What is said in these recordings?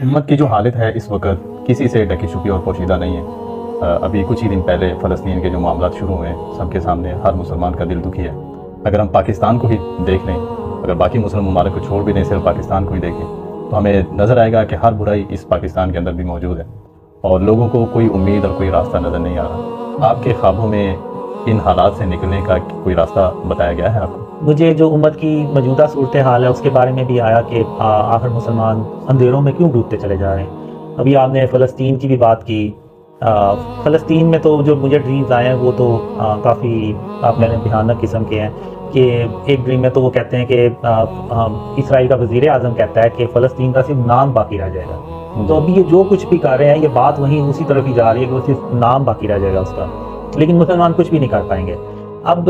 امت کی جو حالت ہے اس وقت کسی سے ڈکی چھپی اور پوشیدہ نہیں ہے۔ ابھی کچھ ہی دن پہلے فلسطین کے جو معاملات شروع ہوئے سب کے سامنے، ہر مسلمان کا دل دکھی ہے۔ اگر ہم پاکستان کو ہی دیکھ لیں، اگر باقی مسلم ممالک کو چھوڑ بھی دیں، صرف پاکستان کو ہی دیکھیں تو ہمیں نظر آئے گا کہ ہر برائی اس پاکستان کے اندر بھی موجود ہے، اور لوگوں کو کوئی امید اور کوئی راستہ نظر نہیں آ رہا۔ آپ کے خوابوں میں ان حالات سے نکلنے کا کوئی راستہ بتایا گیا ہے آپ کو؟ مجھے جو امت کی موجودہ صورتحال ہے اس کے بارے میں بھی آیا کہ آخر مسلمان اندھیروں میں کیوں ڈوبتے چلے جا رہے ہیں۔ ابھی آپ نے فلسطین کی بھی بات کی۔ فلسطین میں تو جو مجھے ڈریمز آئے ہیں وہ تو کافی آپ کہہ رہے ہیں بھیانک قسم کے ہیں، کہ ایک ڈریم میں تو وہ کہتے ہیں کہ اسرائیل کا وزیر اعظم کہتا ہے کہ فلسطین کا صرف نام باقی رہ جائے گا۔ تو ابھی یہ جو کچھ بھی کر رہے ہیں یہ بات وہیں اسی طرف ہی جا رہی ہے کہ وہ صرف نام باقی رہ جائے گا اس کا، لیکن مسلمان کچھ بھی نہیں کر پائیں گے۔ اب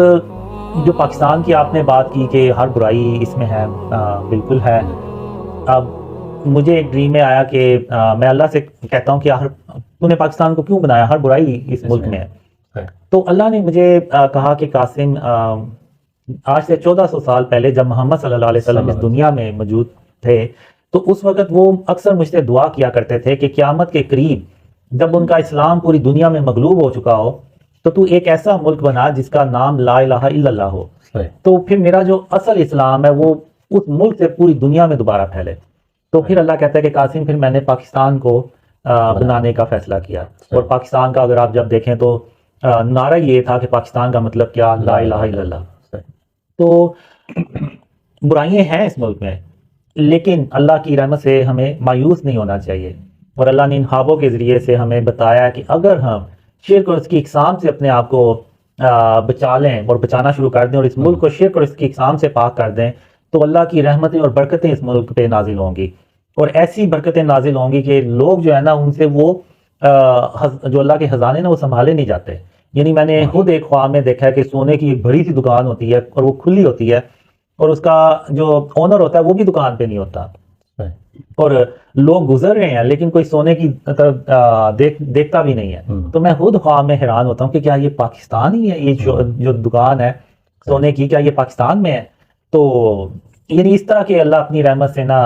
جو پاکستان کی آپ نے بات کی کہ ہر برائی اس میں ہے، بالکل ہے۔ اب مجھے ایک ڈریم میں آیا کہ میں اللہ سے کہتا ہوں کہ تو نے پاکستان کو کیوں بنایا، ہر برائی اس ملک میں ہے۔ تو اللہ نے مجھے کہا کہ قاسم، آج سے 1400 سال پہلے جب محمد صلی اللہ علیہ وسلم اس دنیا میں موجود تھے تو اس وقت وہ اکثر مجھ سے دعا کیا کرتے تھے کہ قیامت کے قریب جب ان کا اسلام پوری دنیا میں مغلوب ہو چکا ہو تو ایک ایسا ملک بنا جس کا نام لا الہ الا اللہ ہو، تو پھر میرا جو اصل اسلام ہے وہ اس ملک سے پوری دنیا میں دوبارہ پھیلے۔ تو پھر اللہ کہتا ہے کہ قاسم پھر میں نے پاکستان کو بنانے کا فیصلہ کیا، اور پاکستان کا اگر آپ جب دیکھیں تو نعرہ یہ تھا کہ پاکستان کا مطلب کیا، لا الہ الا اللہ۔ تو برائیاں ہیں اس ملک میں، لیکن اللہ کی رحمت سے ہمیں مایوس نہیں ہونا چاہیے، اور اللہ نے ان خوابوں کے ذریعے سے ہمیں بتایا کہ اگر ہم شرک اور اس کی اقسام سے اپنے آپ کو بچا لیں اور بچانا شروع کر دیں، اور اس ملک کو شرک اور اس کی اقسام سے پاک کر دیں، تو اللہ کی رحمتیں اور برکتیں اس ملک پہ نازل ہوں گی، اور ایسی برکتیں نازل ہوں گی کہ لوگ جو ہے نا ان سے وہ جو اللہ کے خزانے نا وہ سنبھالے نہیں جاتے۔ یعنی میں نے خود ایک خواب میں دیکھا ہے کہ سونے کی ایک بڑی سی دکان ہوتی ہے اور وہ کھلی ہوتی ہے، اور اس کا جو اونر ہوتا ہے وہ بھی دکان پہ نہیں ہوتا، اور لوگ گزر رہے ہیں لیکن کوئی سونے کی طرف دیکھتا بھی نہیں ہے۔ تو میں خود خواب میں حیران ہوتا ہوں کہ کیا یہ پاکستان ہی ہے، یہ جو دکان ہے سونے کی، کیا یہ پاکستان میں ہے؟ تو یعنی اس طرح کہ اللہ اپنی رحمت سے نا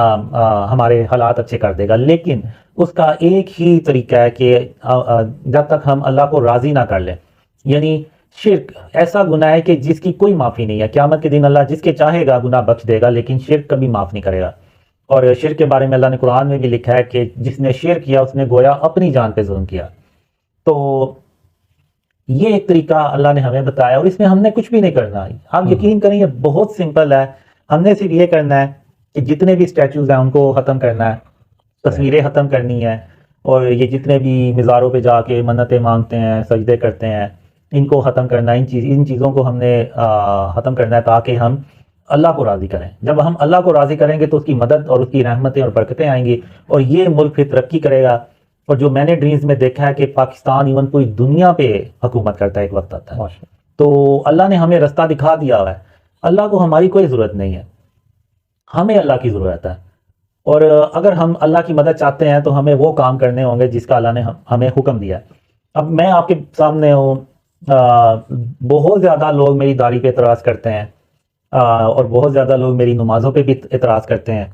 ہمارے حالات اچھے کر دے گا، لیکن اس کا ایک ہی طریقہ ہے کہ جب تک ہم اللہ کو راضی نہ کر لیں، یعنی شرک ایسا گناہ ہے کہ جس کی کوئی معافی نہیں ہے۔ قیامت کے دن اللہ جس کے چاہے گا گناہ بخش دے گا، لیکن شرک کبھی معاف نہیں کرے گا۔ اور شرک کے بارے میں اللہ نے قرآن میں بھی لکھا ہے کہ جس نے شرک کیا اس نے گویا اپنی جان پہ ظلم کیا۔ تو یہ ایک طریقہ اللہ نے ہمیں بتایا، اور اس میں ہم نے کچھ بھی نہیں کرنا۔ آپ یقین کریں یہ بہت سمپل ہے، ہم نے صرف یہ کرنا ہے کہ جتنے بھی اسٹیچوز ہیں ان کو ختم کرنا ہے، تصویریں ختم کرنی ہے، اور یہ جتنے بھی مزاروں پہ جا کے منتیں مانگتے ہیں، سجدے کرتے ہیں، ان کو ختم کرنا ہے۔ ان چیزوں کو ہم نے ختم کرنا ہے تاکہ ہم اللہ کو راضی کریں۔ جب ہم اللہ کو راضی کریں گے تو اس کی مدد اور اس کی رحمتیں اور برکتیں آئیں گی، اور یہ ملک پھر ترقی کرے گا۔ اور جو میں نے ڈریمز میں دیکھا ہے کہ پاکستان ایون پوری دنیا پہ حکومت کرتا ہے ایک وقت آتا ہے۔ تو اللہ نے ہمیں رستہ دکھا دیا ہوا ہے، اللہ کو ہماری کوئی ضرورت نہیں ہے، ہمیں اللہ کی ضرورت ہے۔ اور اگر ہم اللہ کی مدد چاہتے ہیں تو ہمیں وہ کام کرنے ہوں گے جس کا اللہ نے ہمیں حکم دیا ہے۔ اب میں آپ کے سامنے ہوں، بہت زیادہ لوگ میری داڑھی پہ اعتراض کرتے ہیں، اور بہت زیادہ لوگ میری نمازوں پہ بھی اعتراض کرتے ہیں،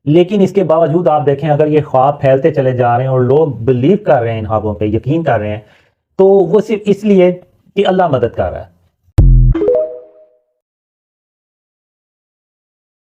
لیکن اس کے باوجود آپ دیکھیں اگر یہ خواب پھیلتے چلے جا رہے ہیں اور لوگ بلیو کر رہے ہیں ان خوابوں پہ، یقین کر رہے ہیں، تو وہ صرف اس لیے کہ اللہ مدد کر رہا ہے۔